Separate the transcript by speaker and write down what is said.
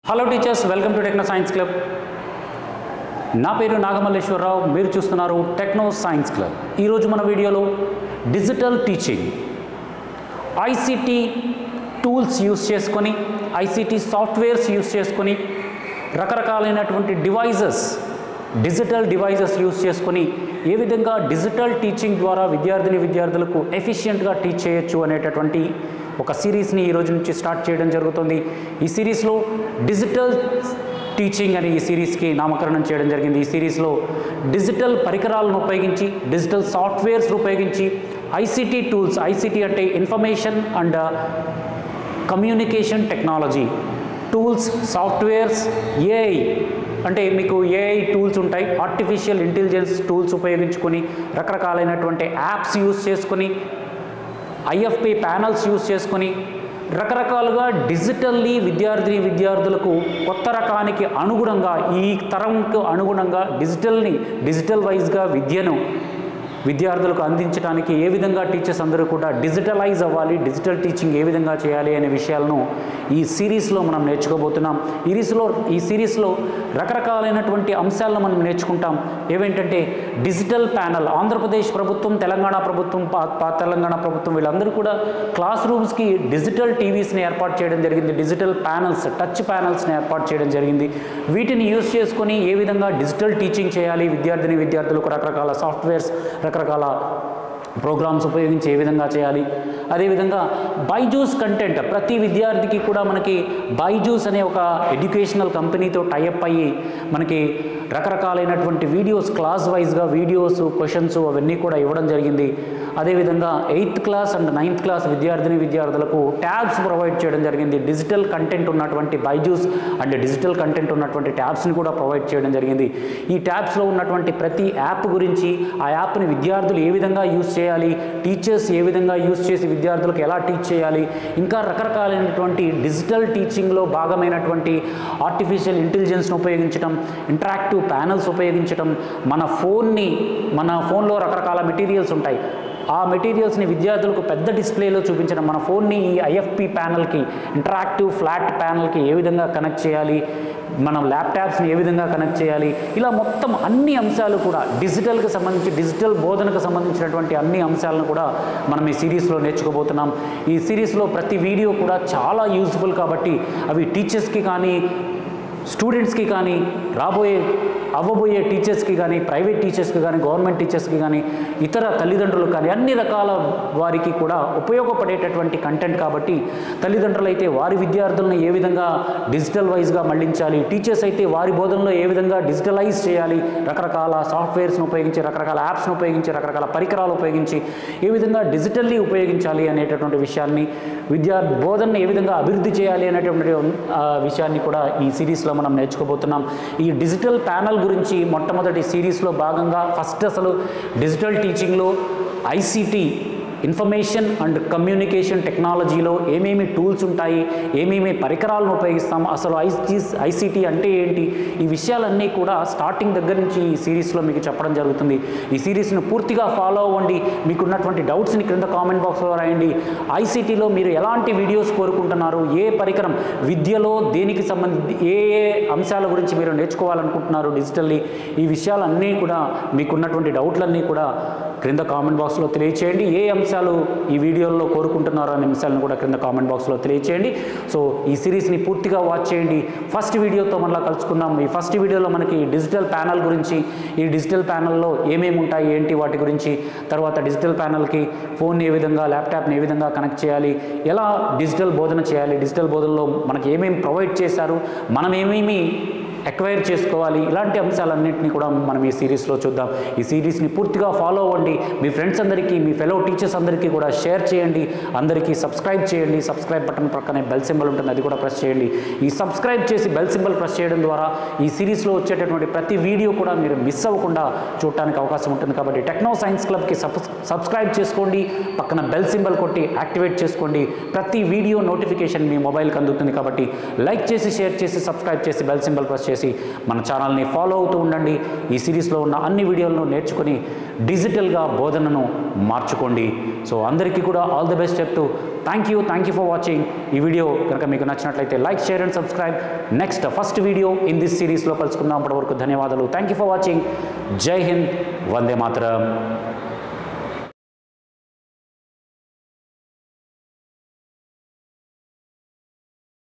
Speaker 1: Hello teachers, welcome to techno science club. నా పేరు నాగమల్లేశ్వరరావు, మీరు చూస్తున్నారు టెక్నో సైన్స్ క్లబ్. ఈరోజు మన వీడియోలో digital teaching, ICT tools use చేసుకొని, ఐసిటి సాఫ్ట్వేర్స్ యూస్ చేసుకొని, రకరకాలైనటువంటి డిజిటల్ డివైజెస్ యూస్ చేసుకొని ఏ విధంగా డిజిటల్ టీచింగ్ ద్వారా విద్యార్థులకు ఎఫిషియెంట్గా టీచ్ చేయొచ్చు అనేటటువంటి ఒక సిరీస్ని ఈరోజు నుంచి స్టార్ట్ చేయడం జరుగుతుంది. ఈ సిరీస్లో డిజిటల్ టీచింగ్ అనే ఈ సిరీస్కి నామకరణం చేయడం జరిగింది. ఈ సిరీస్లో డిజిటల్ పరికరాలను ఉపయోగించి, డిజిటల్ సాఫ్ట్వేర్స్ను ఉపయోగించి, ఐసిటి టూల్స్, ఐసిటి అంటే information and communication technology tools, softwares, AI అంటే మీకు ఏఐ టూల్స్ ఉంటాయి, ఆర్టిఫిషియల్ ఇంటెలిజెన్స్ టూల్స్ ఉపయోగించుకొని, రకరకాలైనటువంటి యాప్స్ యూస్ చేసుకొని, ఐఎఫ్పి ప్యానల్స్ యూస్ చేసుకొని, రకరకాలుగా డిజిటల్లీ విద్యార్థులకు కొత్త రకానికి అనుగుణంగా, ఈ తరంకు అనుగుణంగా డిజిటల్ వైజ్గా విద్యను విద్యార్థులకు అందించడానికి ఏ విధంగా టీచర్స్ అందరూ కూడా డిజిటలైజ్ అవ్వాలి, డిజిటల్ టీచింగ్ ఏ విధంగా చేయాలి అనే విషయాలను ఈ సిరీస్లో మనం నేర్చుకోబోతున్నాం. ఈ సిరీస్లో రకరకాలైనటువంటి అంశాలను మనం నేర్చుకుంటాం. ఏవేంటంటే డిజిటల్ ప్యానల్, ఆంధ్రప్రదేశ్ ప్రభుత్వం, తెలంగాణ ప్రభుత్వం వీళ్ళందరూ కూడా క్లాస్ రూమ్స్కి డిజిటల్ టీవీస్ని ఏర్పాటు చేయడం జరిగింది. డిజిటల్ ప్యానల్స్, టచ్ ప్యానల్స్ని ఏర్పాటు చేయడం జరిగింది. వీటిని యూస్ చేసుకొని ఏ విధంగా డిజిటల్ టీచింగ్ చేయాలి, విద్యార్థులకు రకరకాల సాఫ్ట్వేర్స్, రకరకాల ప్రోగ్రామ్స్ ఉపయోగించి ఏ విధంగా చేయాలి. అదేవిధంగా బైజూస్ కంటెంట్, ప్రతి విద్యార్థికి కూడా మనకి బైజూస్ అనే ఒక ఎడ్యుకేషనల్ కంపెనీతో టైఅప్ అయ్యి మనకి రకరకాలైనటువంటి వీడియోస్, క్లాస్ వైజ్గా వీడియోస్, క్వశ్చన్స్ అవన్నీ కూడా ఇవ్వడం జరిగింది. అదేవిధంగా 8th class and 9th class విద్యార్థులకు ట్యాబ్స్ ప్రొవైడ్ చేయడం జరిగింది. డిజిటల్ కంటెంట్ ఉన్నటువంటి బైజూస్ అండ్ డిజిటల్ కంటెంట్ ఉన్నటువంటి ట్యాబ్స్ని కూడా ప్రొవైడ్ చేయడం జరిగింది. ఈ ట్యాబ్స్లో ఉన్నటువంటి ప్రతి యాప్ గురించి, ఆ యాప్ని విద్యార్థులు ఏ విధంగా యూస్ చేయాలి, టీచర్స్ ఏ విధంగా యూస్ చేసి విద్యార్థులకు ఎలా టీచ్ చేయాలి, ఇంకా రకరకాలైనటువంటి డిజిటల్ టీచింగ్లో భాగమైనటువంటి ఆర్టిఫిషియల్ ఇంటెలిజెన్స్ను ఉపయోగించడం, ఇంటరాక్టివ్ ప్యానల్స్ ఉపయోగించడం, మన ఫోన్లో రకరకాల మెటీరియల్స్ ఉంటాయి, ఆ మెటీరియల్స్ని విద్యార్థులకు పెద్ద డిస్ప్లేలో చూపించడం, మన ఫోన్ని ఈ ఐఎఫ్పి ప్యానల్కి, ఇంటరాక్టివ్ ఫ్లాట్ ప్యానల్కి ఏ విధంగా కనెక్ట్ చేయాలి, మనం ల్యాప్టాప్స్ని ఏ విధంగా కనెక్ట్ చేయాలి, ఇలా మొత్తం అన్ని అంశాలు కూడా డిజిటల్ బోధనకు సంబంధించినటువంటి అన్ని అంశాలను కూడా మనం ఈ సిరీస్లో నేర్చుకోబోతున్నాం. ఈ సిరీస్లో ప్రతి వీడియో కూడా చాలా యూజ్ఫుల్ కాబట్టి అవి టీచర్స్కి కానీ, స్టూడెంట్స్కి కానీ, అవ్వబోయే టీచర్స్కి కానీ, ప్రైవేట్ టీచర్స్కి కానీ, గవర్నమెంట్ టీచర్స్కి కానీ, ఇతర తల్లిదండ్రులకు కానీ, అన్ని రకాల వారికి కూడా ఉపయోగపడేటటువంటి కంటెంట్ కాబట్టి తల్లిదండ్రులు అయితే వారి విద్యార్థులను ఏ విధంగా డిజిటల్ వైజ్గా మళ్లించాలి, టీచర్స్ అయితే వారి బోధనలో ఏ విధంగా డిజిటలైజ్ చేయాలి, రకరకాల సాఫ్ట్వేర్స్ను ఉపయోగించి, రకరకాల యాప్స్ను ఉపయోగించి, రకరకాల పరికరాలు ఉపయోగించి ఏ విధంగా డిజిటల్లీ ఉపయోగించాలి అనేటటువంటి విషయాన్ని, బోధనని ఏ విధంగా అభివృద్ధి చేయాలి అనేటువంటి విషయాన్ని కూడా ఈ సిరీస్లో మనం నేర్చుకోబోతున్నాం. ఈ డిజిటల్ ప్యానల్ గురించి మొట్టమొదటి సిరీస్లో భాగంగా ఫస్ట్ అసలు డిజిటల్ టీచింగ్లో ఐసిటి, ఇన్ఫర్మేషన్ అండ్ కమ్యూనికేషన్ టెక్నాలజీలో ఏమేమి టూల్స్ ఉంటాయి, ఏమేమి పరికరాలను ఉపయోగిస్తాం, అసలు ఐసిటి అంటే ఏంటి, ఈ విషయాలన్నీ కూడా స్టార్టింగ్ దగ్గర నుంచి ఈ సిరీస్లో మీకు చెప్పడం జరుగుతుంది. ఈ సిరీస్ను పూర్తిగా ఫాలో అవ్వండి. మీకున్నటువంటి డౌట్స్ని క్రింద కామెంట్ బాక్స్లో రాయండి. ఐసిటిలో మీరు ఎలాంటి వీడియోస్ కోరుకుంటున్నారు, ఏ పరికరం, విద్యలో దేనికి సంబంధించి ఏ అంశాల గురించి మీరు నేర్చుకోవాలనుకుంటున్నారు డిజిటల్లీ, ఈ విషయాలన్నీ కూడా మీకున్నటువంటి డౌట్లన్నీ కూడా క్రింద కామెంట్ బాక్స్లో తెలియచేయండి. ఏ అంశాలు ఈ వీడియోలో కోరుకుంటున్నారు అనే అంశాలను కూడా క్రింద కామెంట్ బాక్స్లో తెలియచేయండి. సో ఈ సిరీస్ని పూర్తిగా వాచ్ చేయండి. ఫస్ట్ వీడియోతో మళ్ళీ కలుసుకుందాం. ఈ ఫస్ట్ వీడియోలో మనకి డిజిటల్ ప్యానల్ గురించి, ఈ డిజిటల్ ప్యానల్లో ఏమేమి ఉంటాయి, ఏంటి వాటి గురించి, తర్వాత డిజిటల్ ప్యానల్కి ఫోన్ ఏ విధంగా, ల్యాప్టాప్ని ఏ విధంగా కనెక్ట్ చేయాలి, ఎలా డిజిటల్ బోధన చేయాలి, డిజిటల్ బోధనలో మనకి ఏమేమి ప్రొవైడ్ చేశారు, మనం ఏమేమి ఎక్వైర్ చేసుకోవాలి, ఇలాంటి అంశాలన్నింటినీ కూడా మనం ఈ సిరీస్లో చూద్దాం. ఈ సిరీస్ని పూర్తిగా ఫాలో అవ్వండి. మీ ఫ్రెండ్స్ అందరికీ, మీ ఫెలో టీచర్స్ అందరికీ కూడా షేర్ చేయండి. అందరికీ సబ్స్క్రైబ్ చేయండి. సబ్స్క్రైబ్ బటన్ ప్రక్కనే బెల్ సింబల్ ఉంటుంది, అది కూడా ప్రెస్ చేయండి. ఈ సబ్స్క్రైబ్ చేసి బెల్ సింబల్ ప్రెస్ చేయడం ద్వారా ఈ సిరీస్లో వచ్చేటటువంటి ప్రతి వీడియో కూడా మీరు మిస్ అవ్వకుండా చూడటానికి అవకాశం ఉంటుంది. కాబట్టి టెక్నో సైన్స్ క్లబ్కి సబ్స్క్రైబ్ చేసుకోండి, పక్కన బెల్ సింబల్ కొట్టి యాక్టివేట్ చేసుకోండి. ప్రతి వీడియో నోటిఫికేషన్ మీ మొబైల్కి అందుతుంది. కాబట్టి లైక్ చేసి, షేర్ చేసి, సబ్స్క్రైబ్ చేసి, బెల్ సింబల్ ప్రెస్ చేసి చేసి మన ఛానల్ని ఫాలో అవుతూ ఉండండి. ఈ సిరీస్లో ఉన్న అన్ని వీడియోలను నేర్చుకొని డిజిటల్గా బోధనను మార్చుకోండి. సో అందరికీ కూడా ఆల్ ది బెస్ట్ చెప్తూ థ్యాంక్ యూ ఫర్ వాచింగ్. ఈ వీడియో కనుక మీకు నచ్చినట్లయితే like, share and subscribe. Next first video in this సిరీస్లో కలుసుకుందాం. అప్పటి వరకు ధన్యవాదాలు. Thank you for watching. జై హింద్, వందే మాతరం.